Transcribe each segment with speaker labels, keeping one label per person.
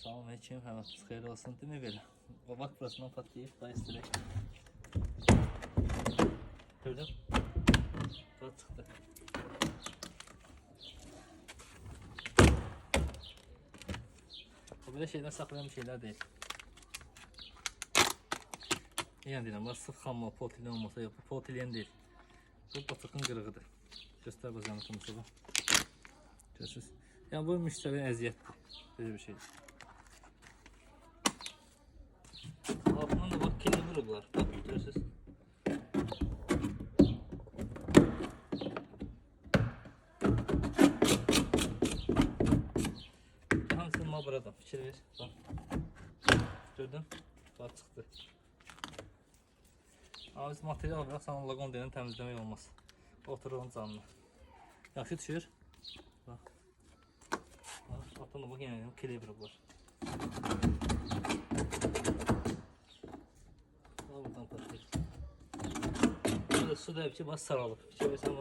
Speaker 1: Selamünaleyküm, həvəsiniz xeyir olsun. Demək belə, bax burasından patlayıb, daha istirək. Gördün? Daha çıxdı. O belə şeylər saxlayan şeylər deyil. Yəni deyirəm, sıx xamma, polietilen olmasa yox, bu polietilen deyil. Bu batıqın qırığıdır. Göstər bu zəmətimizi bu. Görürsünüz. Yəni bu müştəriyə əziyyətdir. Belə bir şeydir. Altından da bak kili vururlar. Bak görürsünüz. Hamısını mal buradan. Fikir ver. Bak. Gördün? Bak çıxdı. Ama biz material olarak sana lagon deyilən təmizləmək olmaz. Oturur onun canına. Yaxşı düşür. Bak. Altından da bak yenə kili vururlar. Su da hepsi bas sarılıp. Şöyle sana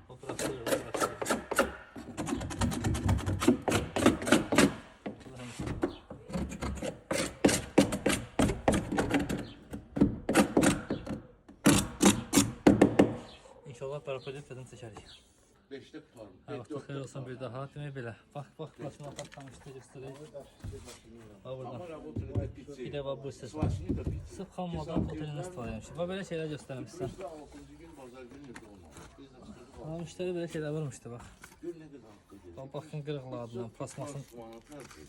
Speaker 1: o bırakıyor. İnşallah bərpa edib dedim çəkərik.
Speaker 2: 5'te tutarım.
Speaker 1: Vaxtı xeyir olsun bir daha. Demək belə. Bax, burasını apartlamışdı, göstərək. Bax buradan. Bir də bax bu ses. Sırf xammadan otelinə istifadə bax belə şeylər göstərim sizə. Müştəri belə şeylər vurmuşdu bax. Bax, baxın qırıqlarından, plasmasın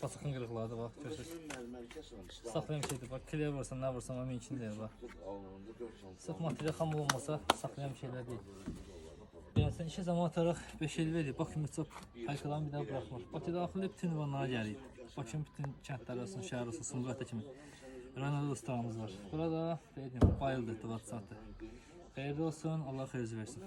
Speaker 1: batıqın qırıqlardır bax, görürsünüz. Saxlayan şeydir bax, kliyə vursan, nə vursan, amma mümkün deyil bax. Sırf material xam olmasa saxlayan şeylər deyil. Yəni sən işə zaman ataraq 5 il verib, Bakı çox haykadan bir daha bıraxmır. Bakı daxili bütün ünvanlara gəlib. Bakının bütün kəndləri olsun, şəhər olsun, Sumqayıta kimi rayonda dostlarımız var. Burada deyim, bayıldı, 4 saatdır. Xeyirli olsun, Allah xeyirli versin.